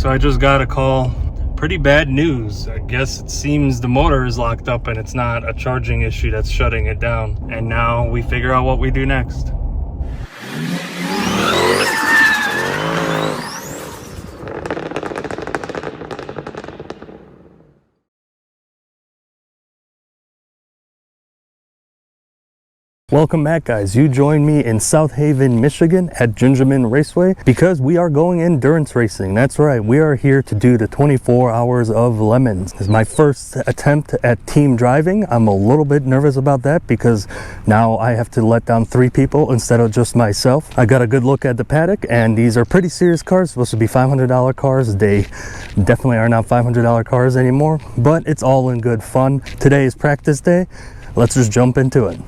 So I just got a call. Pretty bad news. I guess it seems the motor is locked up and it's not a charging issue that's shutting it down. And now we figure out what we do next. Welcome back, guys. You joined me in South Haven, Michigan at Gingerman Raceway because we are going endurance racing. That's right, we are here to do the 24 hours of lemons. This is my first attempt at team driving. I'm a little bit nervous about that because now I have to let down 3 people instead of just myself. I got a good look at the paddock and these are pretty serious cars, supposed to be $500 cars. They definitely are not $500 cars anymore, but it's all in good fun. Today is practice day. Let's just jump into it.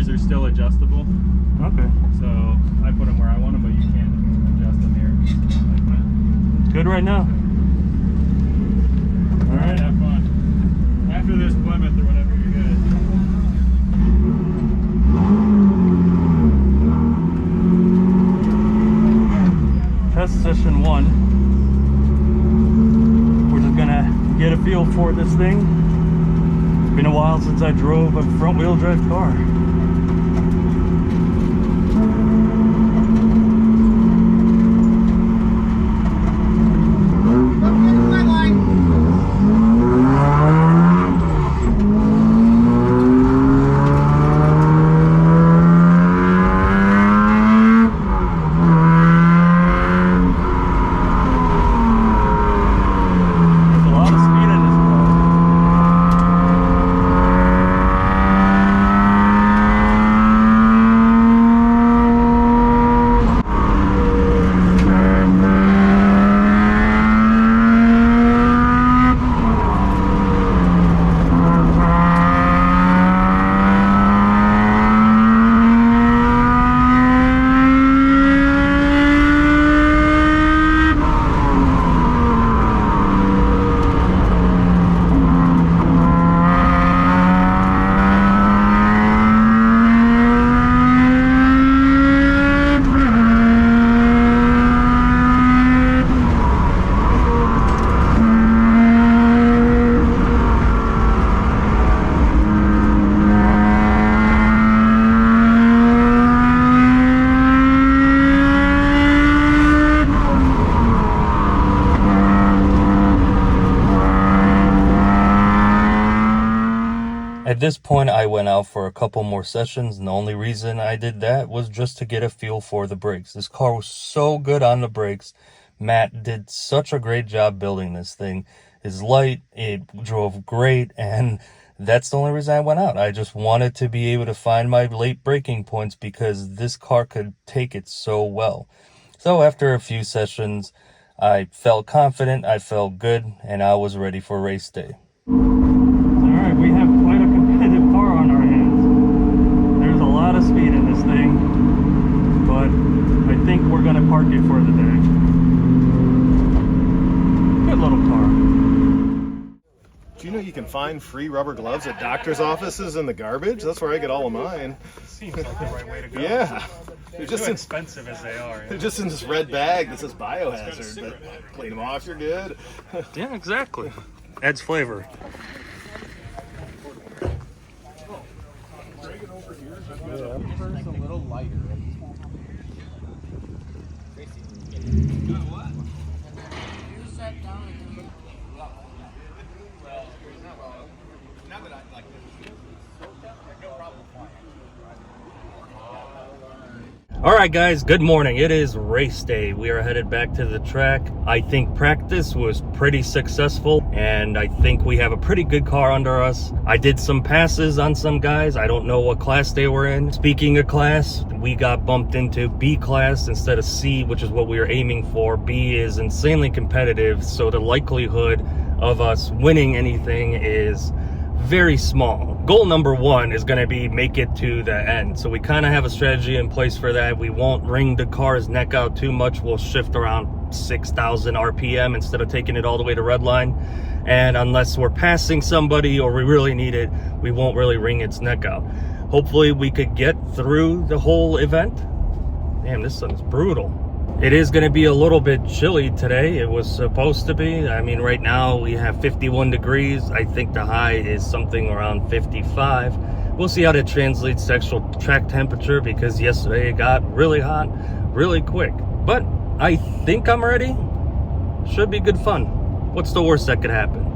Are still adjustable. Okay. So I put them where I want them, but you can adjust them here like that. Good right now. All right, have fun. After this Plymouth or whatever, you're good. Test session 1. We're just gonna get a feel for this thing. Been a while since I drove a front wheel drive car. At this point, I went out for a couple more sessions, and the only reason I did that was just to get a feel for the brakes. This car was so good on the brakes. Matt did such a great job building this thing. It's light, it drove great, and that's the only reason I went out. I just wanted to be able to find my late braking points because this car could take it so well. So after a few sessions, I felt confident, I felt good, and I was ready for race day. Alright, we have quite a competitive car on our hands. There's a lot of speed in this thing, but I think we're going to park it for the day. Good little car. Do you know you can find free rubber gloves at doctor's offices in the garbage? That's where I get all of mine. Seems like the right way to go. Yeah. They're just Too expensive as they are. They're just in this red bag that says biohazard, but clean them off, you're good. Yeah, exactly. Adds flavor. A little lighter. All right, guys, good morning. It is race day. We are headed back to the track. I think practice was pretty successful, and I think we have a pretty good car under us. I did some passes on some guys. I don't know what class they were in. Speaking of class, we got bumped into B class instead of C, which is what we were aiming for. B is insanely competitive, so the likelihood of us winning anything is very small. Goal number one is going to be make it to the end. So we kind of have a strategy in place for that. We won't wring the car's neck out too much. We'll shift around 6,000 RPM instead of taking it all the way to red line. And unless we're passing somebody or we really need it, we won't really wring its neck out. Hopefully we could get through the whole event. Damn, this sun's brutal. It is going to be a little bit chilly today. It was supposed to be. I mean, right now we have 51 degrees. I think the high is something around 55. We'll see how that translates to actual track temperature, because yesterday it got really hot really quick. But I think I'm ready. Should be good fun. What's the worst that could happen?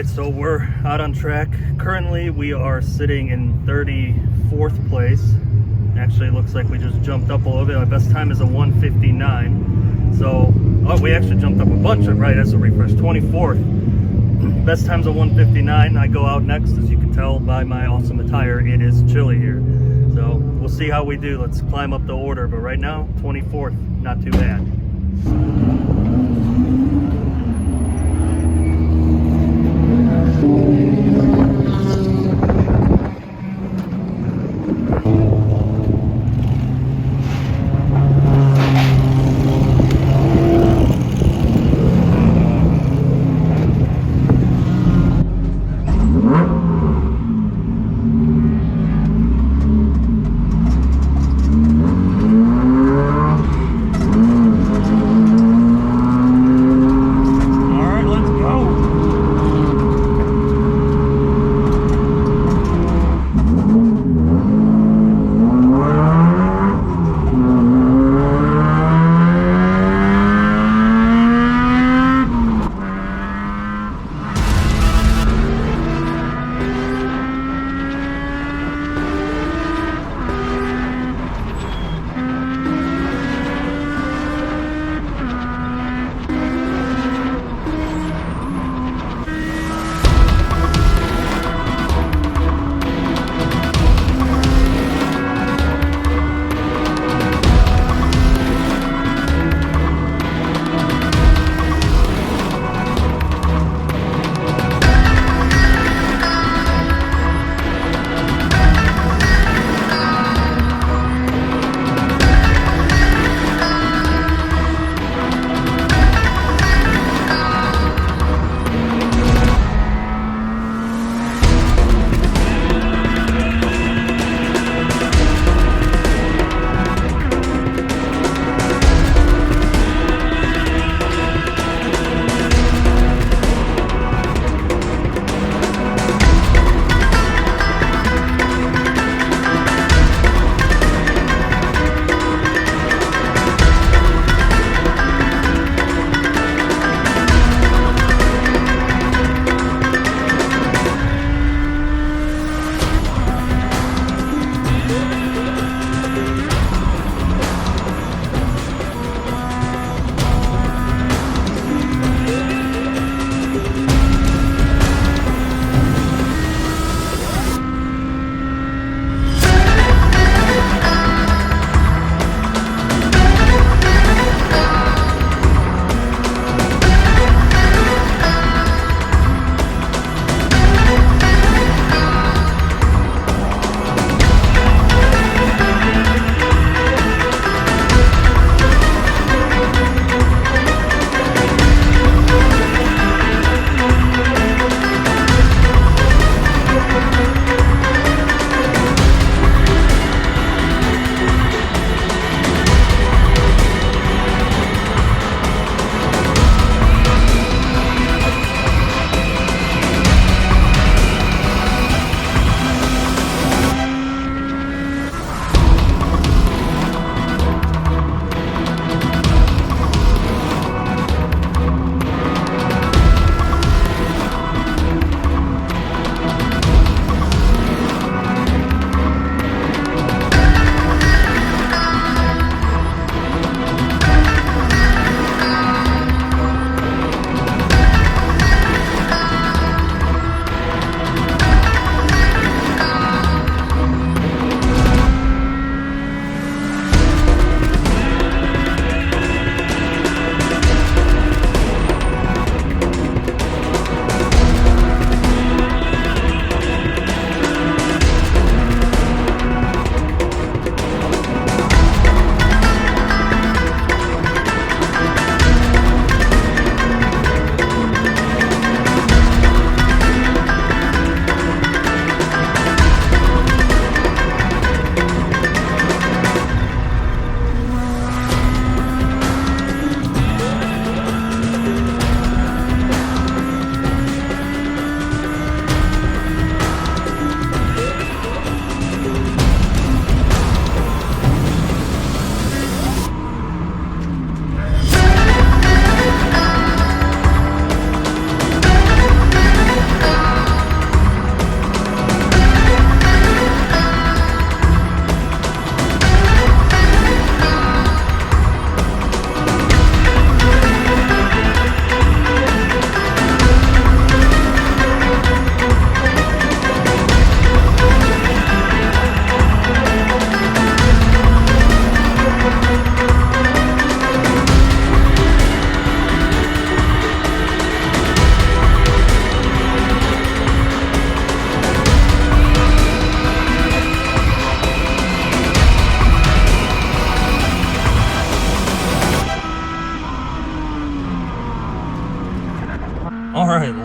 So we're out on track. Currently we are sitting in 34th place. Actually, it looks like we just jumped up a little bit. Our best time is a 1:59. So, oh, we actually jumped up a bunch, right, as a refresh. 24th. Best time's a 1:59. I go out next. As you can tell by my awesome attire, it is chilly here. So we'll see how we do. Let's climb up the order. But right now, 24th, not too bad.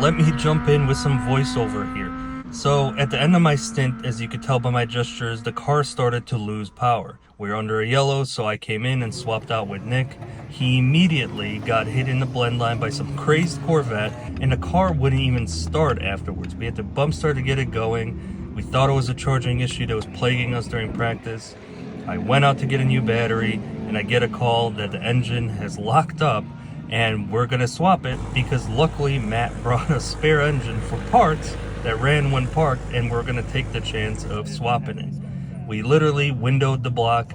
let me jump in with some voiceover here. So, at the end of my stint, as you could tell by my gestures, the car started to lose power. We were under a yellow, so I came in and swapped out with Nick. He immediately got hit in the blend line by some crazed Corvette, and the car wouldn't even start afterwards. We had to bump start to get it going. We thought it was a charging issue that was plaguing us during practice. I went out to get a new battery, and I get a call that the engine has locked up, and we're gonna swap it because luckily Matt brought a spare engine for parts that ran when parked, and we're gonna take the chance of swapping it. We literally windowed the block.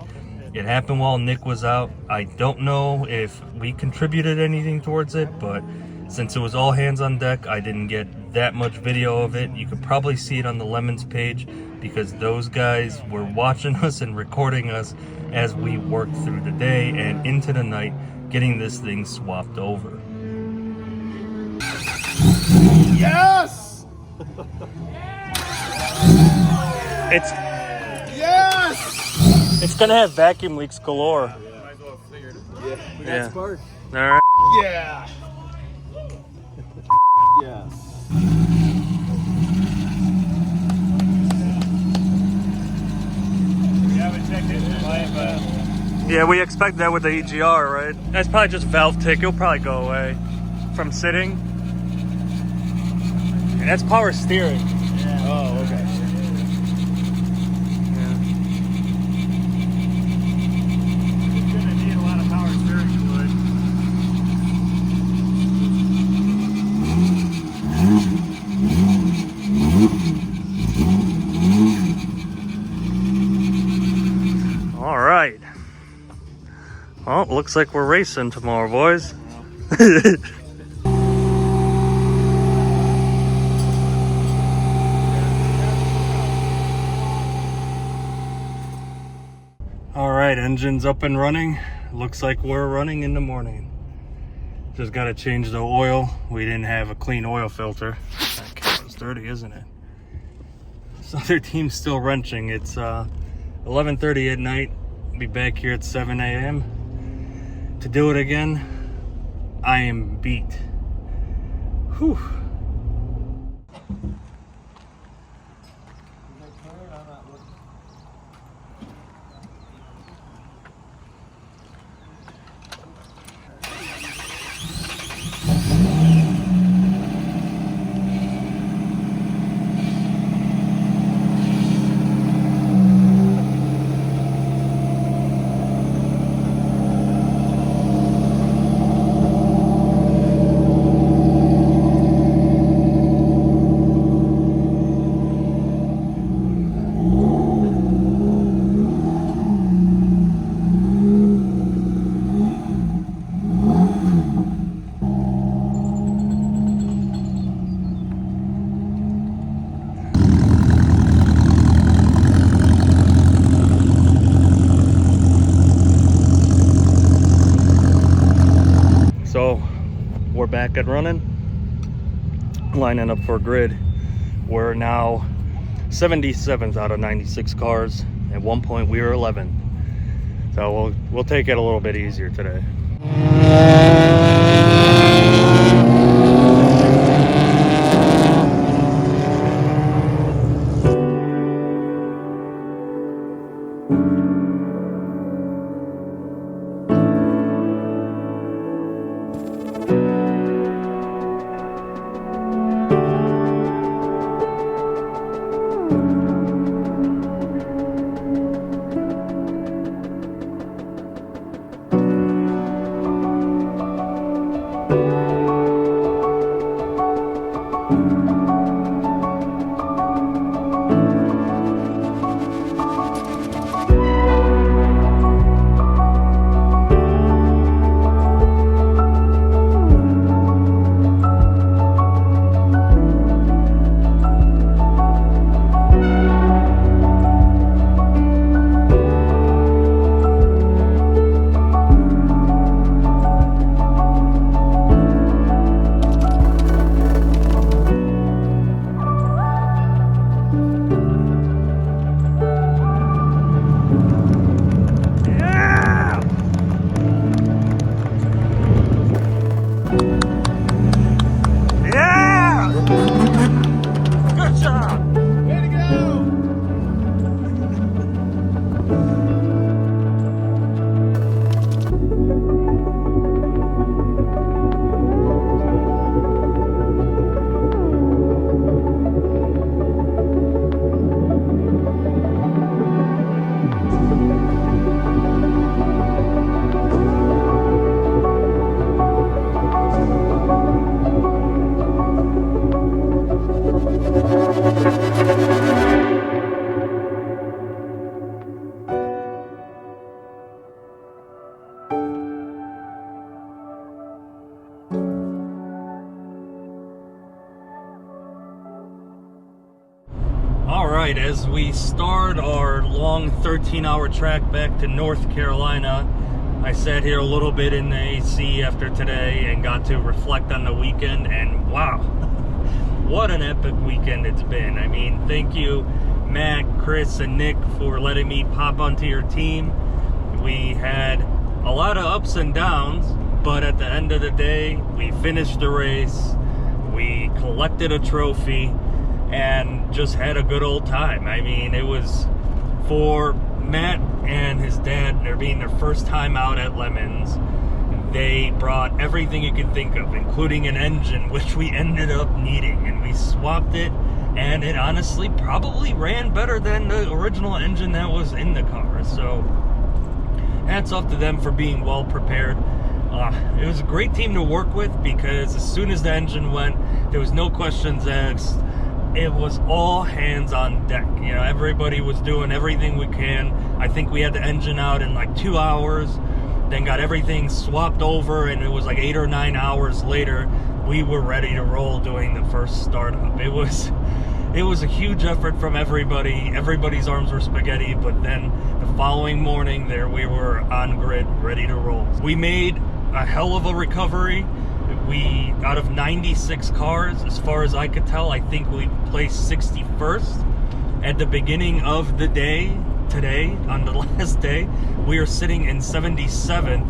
It happened while Nick was out. I don't know if we contributed anything towards it, but since it was all hands on deck, I didn't get that much video of it. You could probably see it on the Lemons page because those guys were watching us and recording us as we worked through the day and into the night getting this thing swapped over. Yes! It's Yes! it's gonna have vacuum leaks galore. Might as well have figured it. Yeah. Spark. All right. Yeah! Yes. We haven't checked engine light, but Yeah, we expect that with the EGR, right? That's probably just valve tick. It'll probably go away from sitting. And that's power steering. Oh, okay. it's gonna need a lot of power steering fluid. All right. Well, looks like we're racing tomorrow, boys. All right, engine's up and running. Looks like we're running in the morning. Just got to change the oil. We didn't have a clean oil filter. That camera's dirty, isn't it? This other team's still wrenching. It's 11:30 at night. Be back here at 7 a.m. to do it again. I am beat. Whew. So we're back and running, lining up for grid. We're now 77th out of 96 cars. At one point we were 11. So we'll take it a little bit easier today. as we start our long 13-hour track back to North Carolina, I sat here a little bit in the AC after today and got to reflect on the weekend, and wow, what an epic weekend it's been. I mean, thank you, Matt, Chris, and Nick, for letting me pop onto your team. We had a lot of ups and downs, but at the end of the day, we finished the race, we collected a trophy, and just had a good old time. I mean, it was for Matt and his dad, they're being their first time out at Lemons. They brought everything you could think of, including an engine, which we ended up needing, and we swapped it, and it honestly probably ran better than the original engine that was in the car. So hats off to them for being well prepared. It was a great team to work with, because as soon as the engine went, there was no questions asked. It was all hands on deck. You know, everybody was doing everything we can. I think we had the engine out in like 2 hours, then got everything swapped over, and it was like 8 or 9 hours later, we were ready to roll doing the first startup. It was a huge effort from everybody. Everybody's arms were spaghetti, but then the following morning there we were on grid, ready to roll. We made a hell of a recovery. We, out of 96 cars, as far as I could tell, I think we placed 61st. At the beginning of the day, today, on the last day, we are sitting in 77th,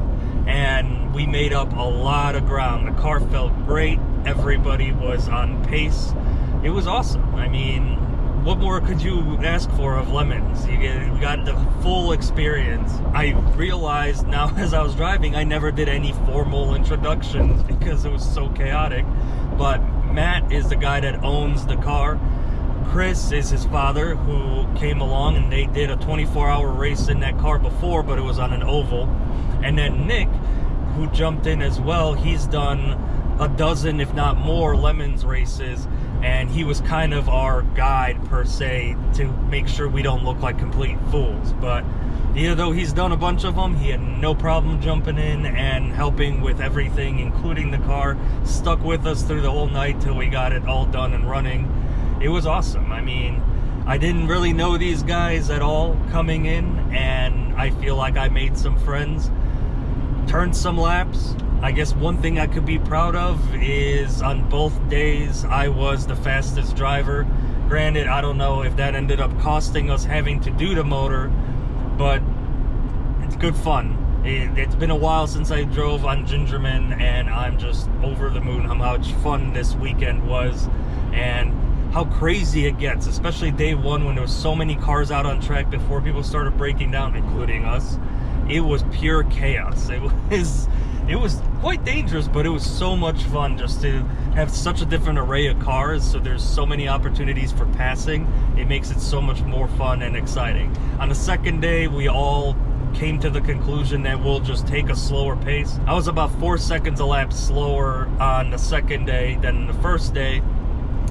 and we made up a lot of ground. The car felt great. Everybody was on pace. It was awesome. I mean, what more could you ask for of Lemons? We got the full experience. I realized now as I was driving, I never did any formal introductions because it was so chaotic. But Matt is the guy that owns the car. Chris is his father, who came along, and they did a 24-hour race in that car before, but it was on an oval. And then Nick, who jumped in as well, he's done a dozen, if not more, Lemons races, and he was kind of our guide per se to make sure we don't look like complete fools. But even though he's done a bunch of them, he had no problem jumping in and helping with everything, including the car. Stuck with us through the whole night till we got it all done and running. It was awesome. I mean, I didn't really know these guys at all coming in, and I feel like I made some friends, turned some laps. I guess one thing I could be proud of is on both days I was the fastest driver. Granted, I don't know if that ended up costing us having to do the motor, but it's good fun. It's been a while since I drove on Gingerman, and I'm just over the moon how much fun this weekend was and how crazy it gets, especially day one when there was so many cars out on track before people started breaking down, including us. It was pure chaos. It was quite dangerous, but it was so much fun just to have such a different array of cars, so there's so many opportunities for passing. It makes it so much more fun and exciting. On the second day, we all came to the conclusion that we'll just take a slower pace. I was about 4 seconds a lap slower on the second day than the first day.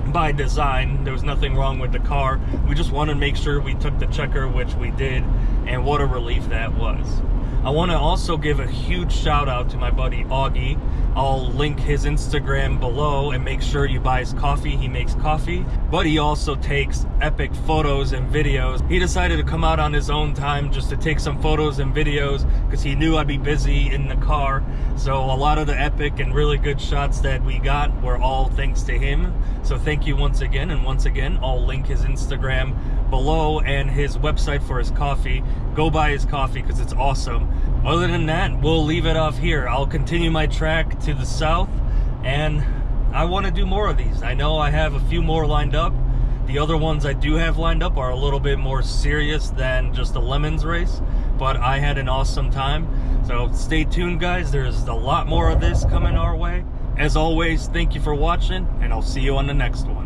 By design, there was nothing wrong with the car. We just wanted to make sure we took the checker, which we did, and what a relief that was. I want to also give a huge shout out to my buddy Augie. I'll link his Instagram below, and make sure you buy his coffee. He makes coffee, but he also takes epic photos and videos. He decided to come out on his own time just to take some photos and videos because he knew I'd be busy in the car. So a lot of the epic and really good shots that we got were all thanks to him. So thank you once again, and once again, I'll link his Instagram below and his website for his coffee. Go buy his coffee because it's awesome. Other than that, we'll leave it off here. I'll continue my track to the south, and I want to do more of these. I know I have a few more lined up. The other ones I do have lined up are a little bit more serious than just a Lemons race, but I had an awesome time. So stay tuned, guys. There's a lot more of this coming our way. As always, thank you for watching, and I'll see you on the next one.